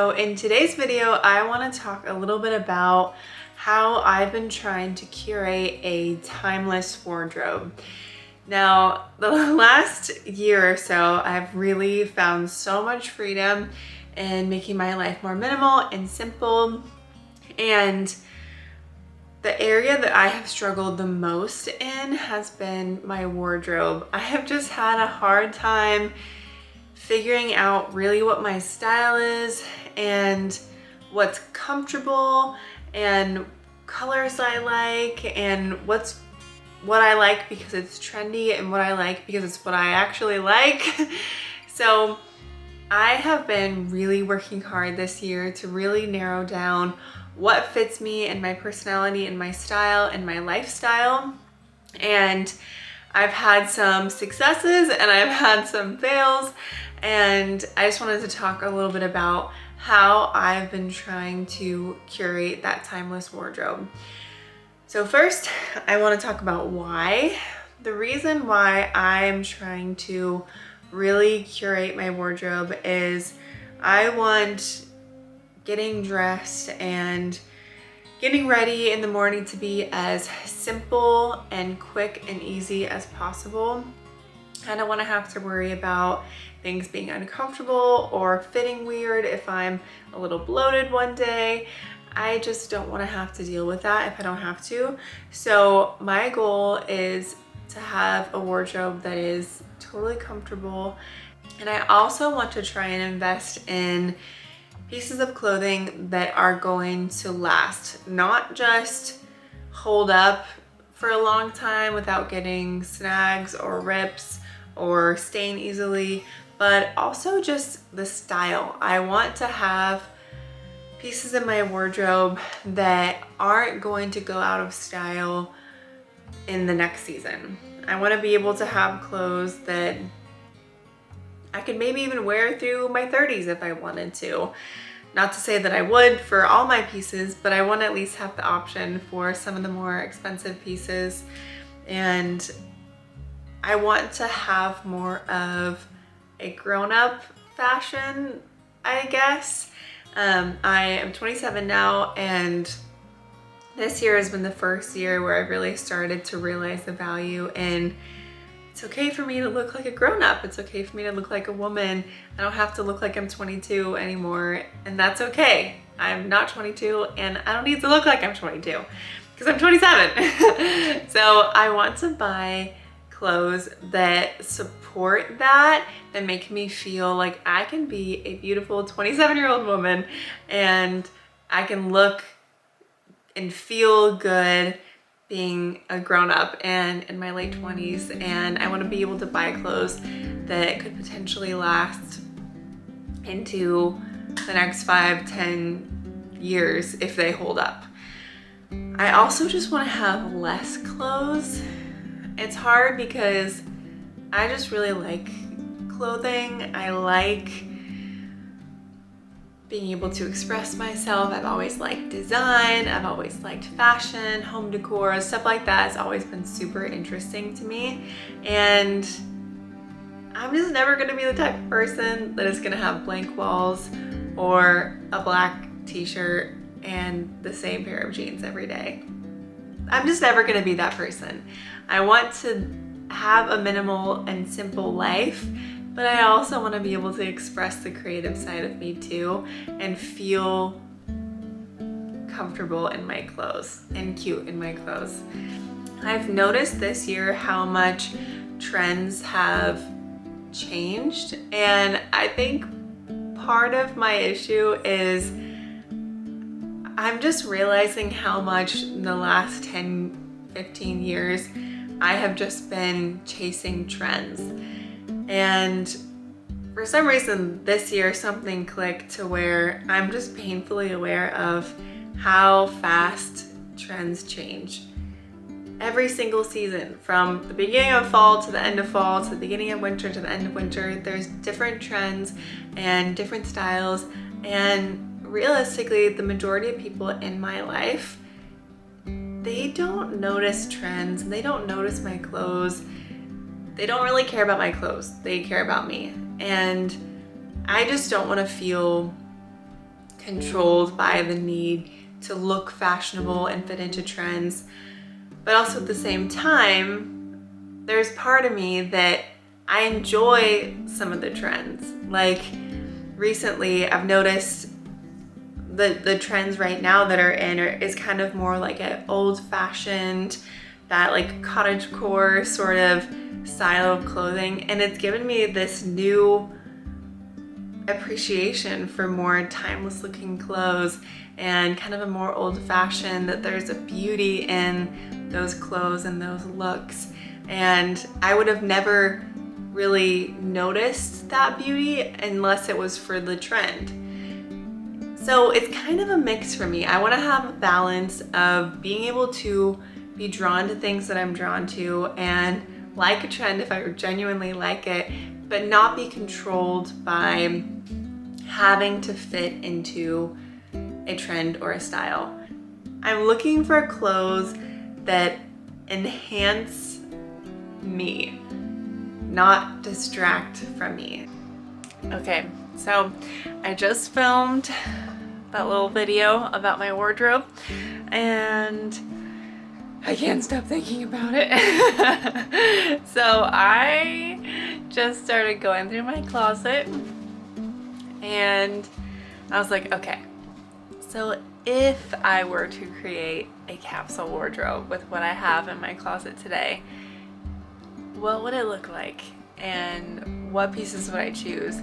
So in today's video, I want to talk a little bit about how I've been trying to curate a timeless wardrobe. Now, the last year or so, I've really found so much freedom in making my life more minimal and simple. And the area that I have struggled the most in has been my wardrobe. I have just had a hard time figuring out really what my style is and what's comfortable and colors I like and what I like because it's trendy and what I like because it's what I actually like. So I have been really working hard this year to really narrow down what fits me and my personality and my style and my lifestyle. And I've had some successes and I've had some fails, and I just wanted to talk a little bit about how I've been trying to curate that timeless wardrobe. So first, I want to talk about why. The reason why I'm trying to really curate my wardrobe is I want getting dressed and getting ready in the morning to be as simple and quick and easy as possible. I don't want to have to worry about things being uncomfortable or fitting weird if I'm a little bloated one day. I just don't want to have to deal with that if I don't have to. So my goal is to have a wardrobe that is totally comfortable. And I also want to try and invest in pieces of clothing that are going to last, not just hold up for a long time without getting snags or rips or stain easily, but also just the style. I want to have pieces in my wardrobe that aren't going to go out of style in the next season. I want to be able to have clothes that I could maybe even wear through my 30s if I wanted to. Not to say that I would for all my pieces, but I want to at least have the option for some of the more expensive pieces. And I want to have more of a grown-up fashion, I guess. I am 27 now, and this year has been the first year where I've really started to realize the value in it's okay for me to look like a grown-up. It's okay for me to look like a woman. I don't have to look like I'm 22 anymore, and that's okay. I'm not 22, and I don't need to look like I'm 22 because I'm 27. So I want to buy clothes that support that make me feel like I can be a beautiful 27-year-old woman, and I can look and feel good being a grown-up and in my late 20s, and I want to be able to buy clothes that could potentially last into the next 5-10 years if they hold up. I also just want to have less clothes. It's hard because I just really like clothing. I like being able to express myself. I've always liked design, I've always liked fashion, home decor, stuff like that has always been super interesting to me. And I'm just never gonna be the type of person that is gonna have blank walls or a black t-shirt and the same pair of jeans every day. I'm just never gonna be that person. I want to have a minimal and simple life, but I also want to be able to express the creative side of me too and feel comfortable in my clothes and cute in my clothes. I've noticed this year how much trends have changed, and I think part of my issue is I'm just realizing how much in the last 10-15 years I have just been chasing trends. And for some reason this year something clicked to where I'm just painfully aware of how fast trends change. Every single season, from the beginning of fall to the end of fall to the beginning of winter to the end of winter, there's different trends and different styles. And realistically, the majority of people in my life, they don't notice trends, they don't notice my clothes. They don't really care about my clothes, they care about me. And I just don't want to feel controlled by the need to look fashionable and fit into trends. But also at the same time, there's part of me that I enjoy some of the trends. Like recently, I've noticed the trends right now that are in is kind of more like an old-fashioned, that like cottagecore sort of style of clothing, and it's given me this new appreciation for more timeless looking clothes and kind of a more old-fashioned, that there's a beauty in those clothes and those looks. And I would have never really noticed that beauty unless it was for the trend. So it's kind of a mix for me. I want to have a balance of being able to be drawn to things that I'm drawn to and like a trend if I genuinely like it, but not be controlled by having to fit into a trend or a style. I'm looking for clothes that enhance me, not distract from me. Okay, so I just filmed that little video about my wardrobe and I can't stop thinking about it. So I just started going through my closet and I was like, okay, so if I were to create a capsule wardrobe with what I have in my closet today, what would it look like and what pieces would I choose?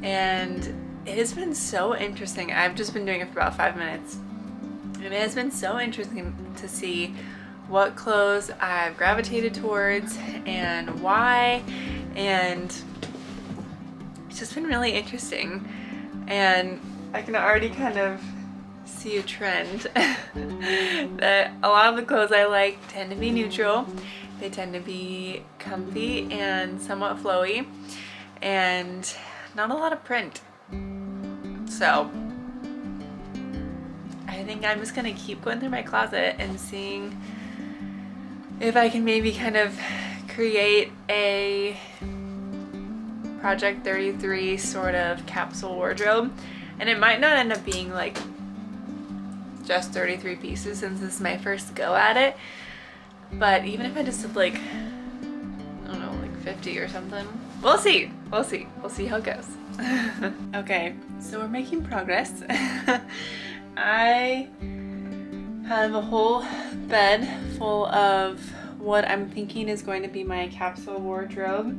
And it has been so interesting. I've just been doing it for about 5 minutes and it has been so interesting to see what clothes I've gravitated towards and why, and it's just been really interesting. And I can already kind of see a trend that a lot of the clothes I like tend to be neutral. They tend to be comfy and somewhat flowy and not a lot of print. So I think I'm just gonna keep going through my closet and seeing if I can maybe kind of create a Project 33 sort of capsule wardrobe. And it might not end up being like just 33 pieces since this is my first go at it. But even if I just did like, I don't know, like 50 or something. We'll see. We'll see. We'll see how it goes. Okay, so we're making progress. I have a whole bed full of what I'm thinking is going to be my capsule wardrobe.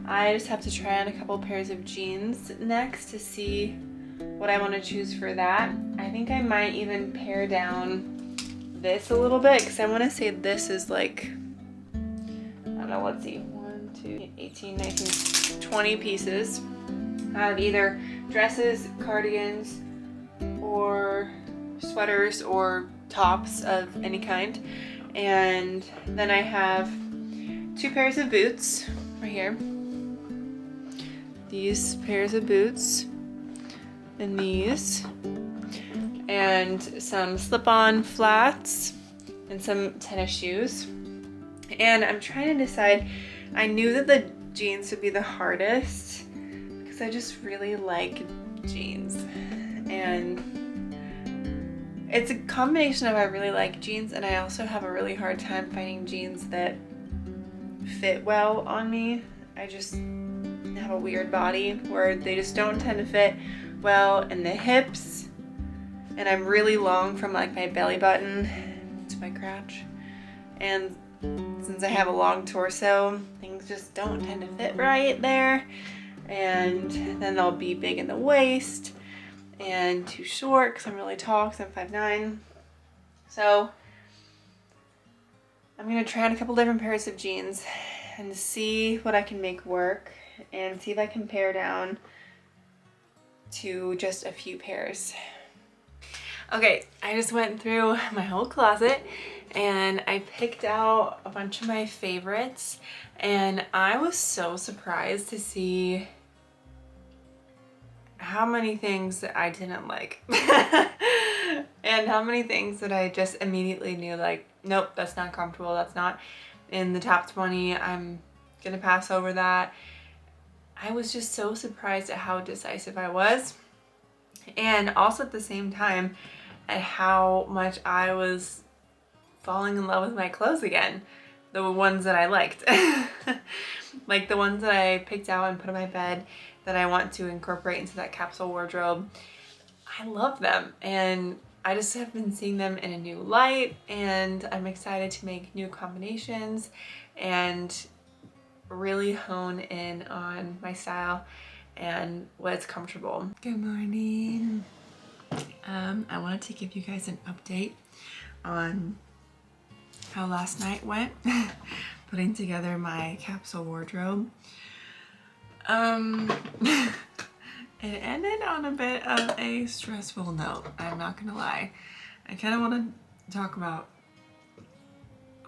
I just have to try on a couple pairs of jeans next to see what I want to choose for that. I think I might even pare down this a little bit because I want to say this is like, I don't know, let's see, 1, 2, 18, 19, 20 pieces. I have either dresses, cardigans, or sweaters or tops of any kind. And then I have 2 pairs of boots right here. These pairs of boots and these. And some slip-on flats and some tennis shoes. And I'm trying to decide, I knew that the jeans would be the hardest because I just really like jeans. And it's a combination of I really like jeans and I also have a really hard time finding jeans that fit well on me. I just have a weird body where they just don't tend to fit well in the hips, and I'm really long from like my belly button to my crotch, and since I have a long torso, things just don't tend to fit right there, and then they'll be big in the waist and too short because I'm really tall because I'm 5'9". So I'm gonna try on a couple different pairs of jeans and see what I can make work and see if I can pare down to just a few pairs. Okay, I just went through my whole closet and I picked out a bunch of my favorites, and I was so surprised to see how many things that I didn't like and how many things that I just immediately knew like, nope, that's not comfortable, that's not in the top 20, I'm gonna pass over that. I was just so surprised at how decisive I was. And also at the same time, at how much I was falling in love with my clothes again. The ones that I liked. Like the ones that I picked out and put on my bed that I want to incorporate into that capsule wardrobe. I love them, and I just have been seeing them in a new light, and I'm excited to make new combinations and really hone in on my style and what's comfortable. Good morning. I wanted to give you guys an update on how last night went putting together my capsule wardrobe. It ended on a bit of a stressful note, I'm not gonna lie. I kind of want to talk about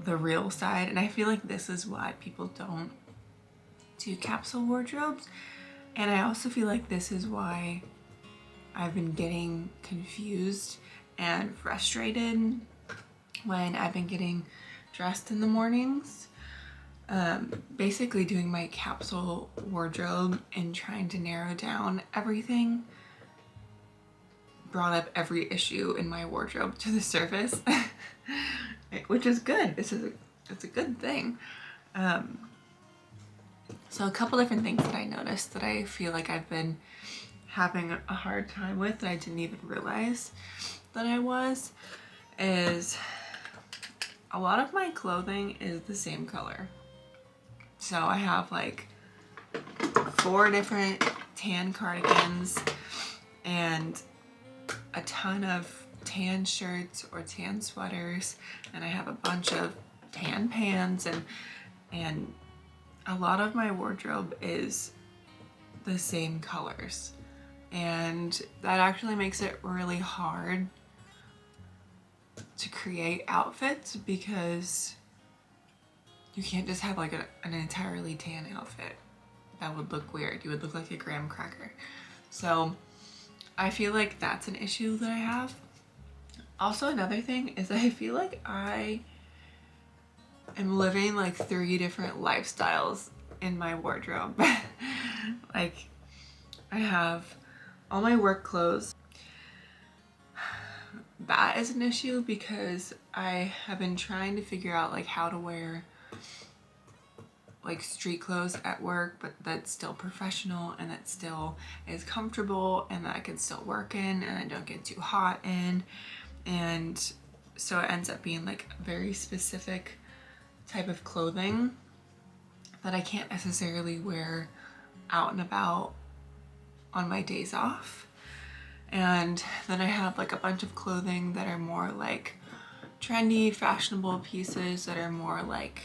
the real side, and I feel like this is why people don't do capsule wardrobes, and I also feel like this is why I've been getting confused and frustrated when I've been getting dressed in the mornings. Basically doing my capsule wardrobe and trying to narrow down everything brought up every issue in my wardrobe to the surface, which is good. It's a good thing. So a couple different things that I noticed that I feel like I've been having a hard time with that I didn't even realize that I was, is a lot of my clothing is the same color. So I have like 4 different tan cardigans and a ton of tan shirts or tan sweaters, and I have a bunch of tan pants, and a lot of my wardrobe is the same colors, and that actually makes it really hard to create outfits because you can't just have like an entirely tan outfit. That would look weird. You would look like a graham cracker. So I feel like that's an issue that I have. Also, another thing is I feel like I am living like 3 different lifestyles in my wardrobe. Like I have all my work clothes. That is an issue because I have been trying to figure out like how to wear like street clothes at work, but that's still professional and that still is comfortable and that I can still work in and I don't get too hot in. And so it ends up being like a very specific type of clothing that I can't necessarily wear out and about on my days off. And then I have like a bunch of clothing that are more like trendy, fashionable pieces that are more like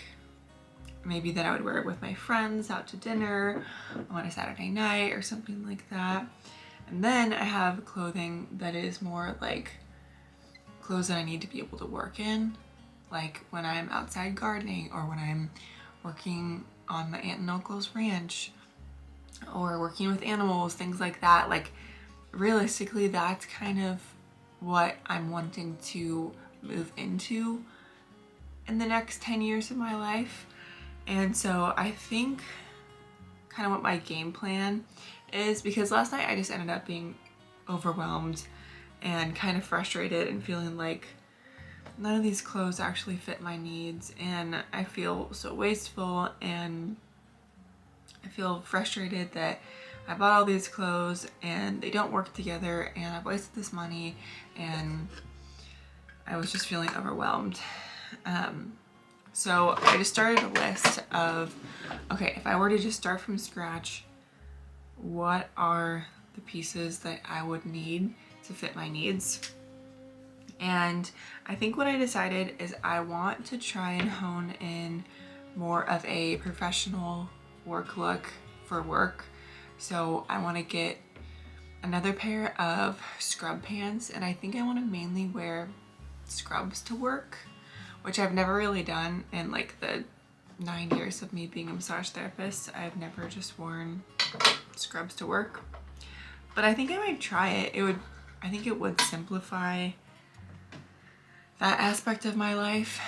maybe that I would wear with my friends out to dinner on a Saturday night or something like that. And then I have clothing that is more like clothes that I need to be able to work in, like when I'm outside gardening or when I'm working on my aunt and uncle's ranch or working with animals, things like that. Like realistically, that's kind of what I'm wanting to move into in the next 10 years of my life. And so I think kind of what my game plan is, because last night I just ended up being overwhelmed and kind of frustrated and feeling like none of these clothes actually fit my needs, and I feel so wasteful and I feel frustrated that I bought all these clothes and they don't work together and I've wasted this money, and I was just feeling overwhelmed. So I just started a list of, okay, if I were to just start from scratch, what are the pieces that I would need to fit my needs? And I think what I decided is I want to try and hone in more of a professional work look for work. So I want to get another pair of scrub pants, and I think I want to mainly wear scrubs to work, which I've never really done in like the 9 years of me being a massage therapist. I've never just worn scrubs to work, but I think I might try it. I think it would simplify that aspect of my life.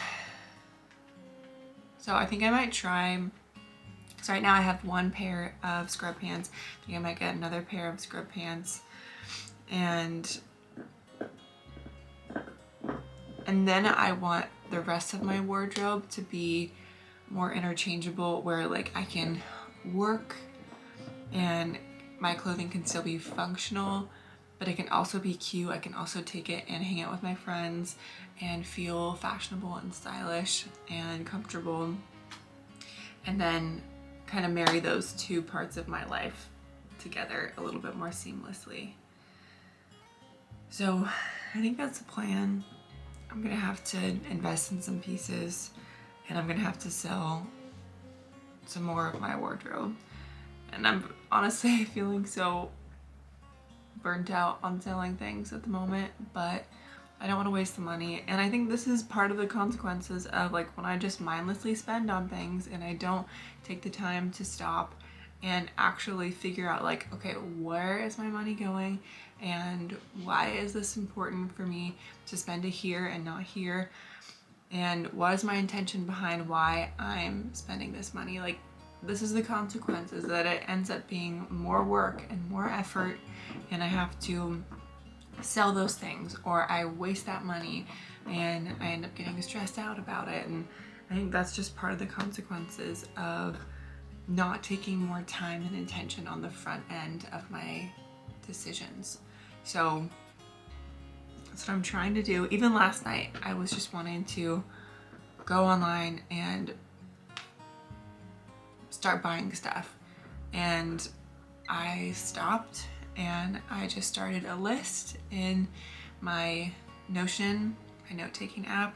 So I think I might try. So right now I have 1 pair of scrub pants. I think I might get another pair of scrub pants And then I want the rest of my wardrobe to be more interchangeable, where like I can work and my clothing can still be functional, but it can also be cute. I can also take it and hang out with my friends and feel fashionable and stylish and comfortable, and then kind of marry those two parts of my life together a little bit more seamlessly. So I think that's the plan. I'm gonna have to invest in some pieces, and I'm gonna have to sell some more of my wardrobe. And I'm honestly feeling so burnt out on selling things at the moment, but I don't want to waste the money. And I think this is part of the consequences of like when I just mindlessly spend on things and I don't take the time to stop and actually figure out like, okay, where is my money going and why is this important for me to spend it here and not here, and what is my intention behind why I'm spending this money. Like, this is the consequences, that it ends up being more work and more effort, and I have to sell those things, or I waste that money and I end up getting stressed out about it. And I think that's just part of the consequences of not taking more time and attention on the front end of my decisions. So that's what I'm trying to do. Even last night, I was just wanting to go online and start buying stuff. And I stopped and I just started a list in my Notion, my note-taking app.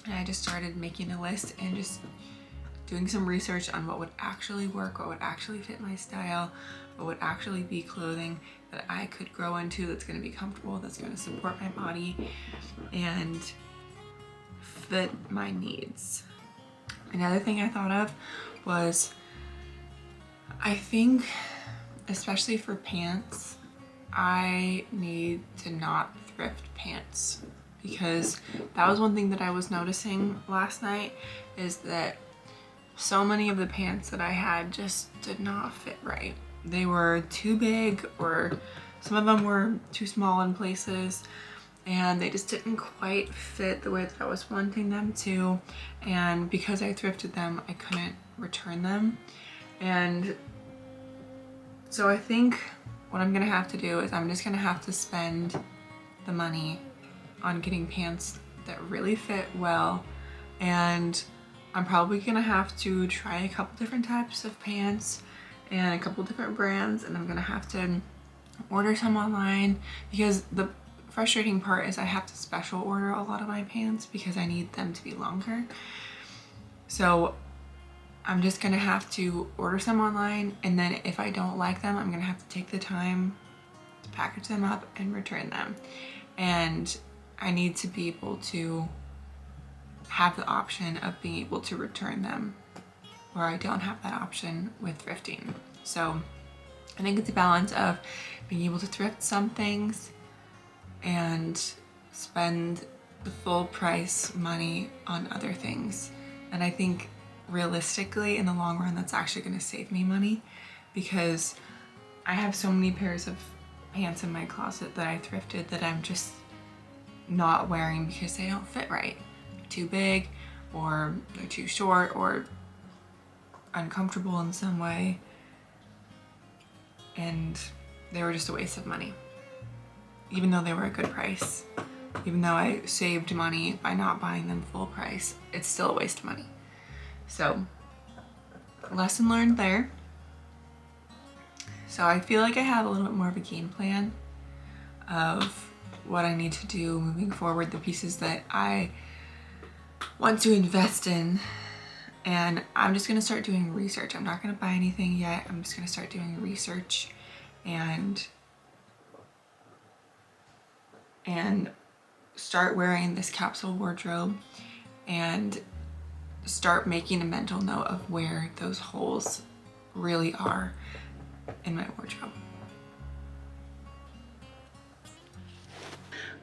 And I just started making a list and just doing some research on what would actually work, what would actually fit my style, what would actually be clothing that I could grow into, that's gonna be comfortable, that's gonna support my body and fit my needs. Another thing I thought of was, I think, especially for pants, I need to not thrift pants, because that was one thing that I was noticing last night, is that so many of the pants that I had just did not fit right. They were too big, or some of them were too small in places, and they just didn't quite fit the way that I was wanting them to. And because I thrifted them, I couldn't return them. And so I think what I'm gonna have to do is I'm just gonna have to spend the money on getting pants that really fit well. And I'm probably gonna have to try a couple different types of pants and a couple different brands, and I'm gonna have to order some online, because the frustrating part is I have to special order a lot of my pants because I need them to be longer. So I'm just gonna have to order some online, and then if I don't like them, I'm gonna have to take the time to package them up and return them. And I need to be able to have the option of being able to return them, where I don't have that option with thrifting. So I think it's a balance of being able to thrift some things and spend the full price money on other things. And I think realistically, in the long run, that's actually going to save me money, because I have so many pairs of pants in my closet that I thrifted that I'm just not wearing because they don't fit right. They're too big, or they're too short, or uncomfortable in some way, and they were just a waste of money. Even though they were a good price, even though I saved money by not buying them full price, it's still a waste of money. So, lesson learned there. So I feel like I have a little bit more of a game plan of what I need to do moving forward, the pieces that I want to invest in. And I'm just gonna start doing research. I'm not gonna buy anything yet. I'm just gonna start doing research and start wearing this capsule wardrobe, and start making a mental note of where those holes really are in my wardrobe.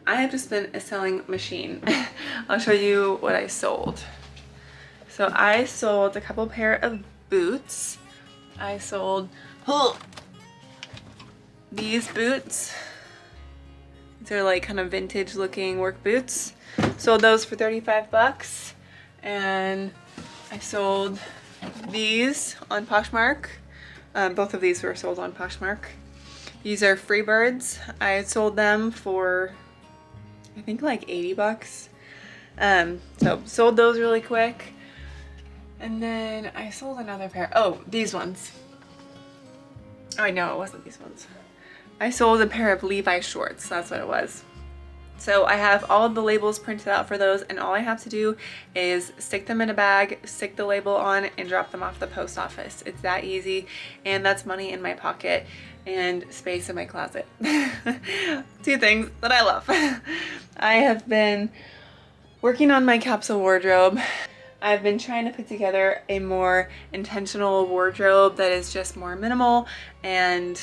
I have just been a selling machine. I'll show you what I sold. So I sold a couple pair of boots. I sold these boots. These are like kind of vintage looking work boots. Sold those for 35 bucks. And I sold these on Poshmark. Both of these were sold on Poshmark. These are Freebirds. I sold them for, I think, like 80 bucks. So sold those really quick. And then I sold another pair. Oh, these ones. Oh, I know it wasn't these ones. I sold a pair of Levi shorts. That's what it was. So I have all of the labels printed out for those, and all I have to do is stick them in a bag, stick the label on, and drop them off the post office. It's that easy, and that's money in my pocket and space in my closet. Two things that I love. I have been working on my capsule wardrobe. I've been trying to put together a more intentional wardrobe that is just more minimal and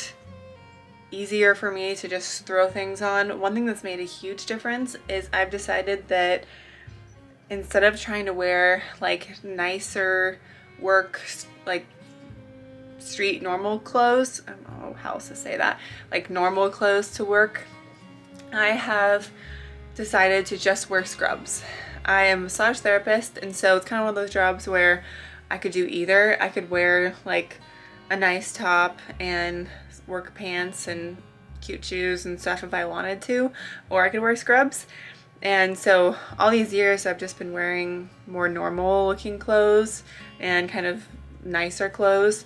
easier for me to just throw things on. One thing that's made a huge difference is I've decided that instead of trying to wear like nicer work, like street normal clothes, I don't know how else to say that, like normal clothes to work, I have decided to just wear scrubs. I am a massage therapist, and so it's kind of one of those jobs where I could do either. I could wear like a nice top and work pants and cute shoes and stuff if I wanted to, or I could wear scrubs. And so all these years I've just been wearing more normal looking clothes and kind of nicer clothes,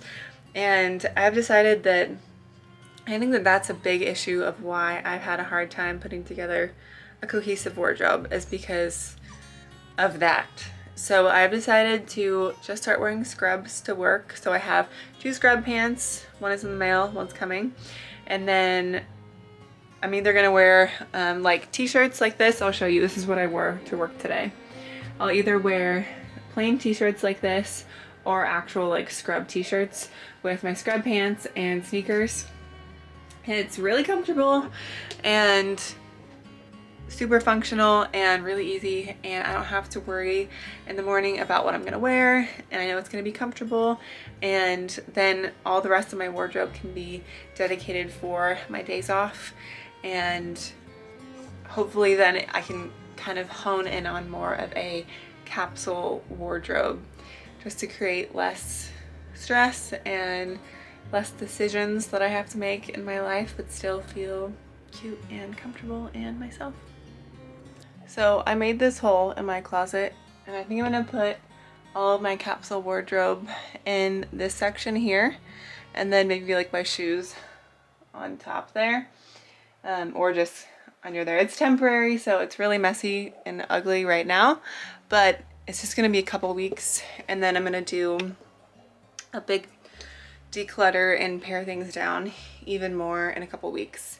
and I've decided that I think that that's a big issue of why I've had a hard time putting together a cohesive wardrobe, is because of that. So I've decided to just start wearing scrubs to work. So I have 2 scrub pants. One is in the mail, one's coming. And then I'm either gonna wear like t-shirts like this. I'll show you, this is what I wore to work today. I'll either wear plain t-shirts like this or actual like scrub t-shirts with my scrub pants and sneakers. And it's really comfortable and super functional and really easy, and I don't have to worry in the morning about what I'm gonna wear, and I know it's gonna be comfortable, and then all the rest of my wardrobe can be dedicated for my days off, and hopefully then I can kind of hone in on more of a capsule wardrobe just to create less stress and less decisions that I have to make in my life, but still feel cute and comfortable and myself. So I made this hole in my closet, and I think I'm gonna put all of my capsule wardrobe in this section here, and then maybe like my shoes on top there, or just under there. It's temporary, so it's really messy and ugly right now, but it's just gonna be a couple weeks, and then I'm gonna do a big declutter and pare things down even more in a couple weeks.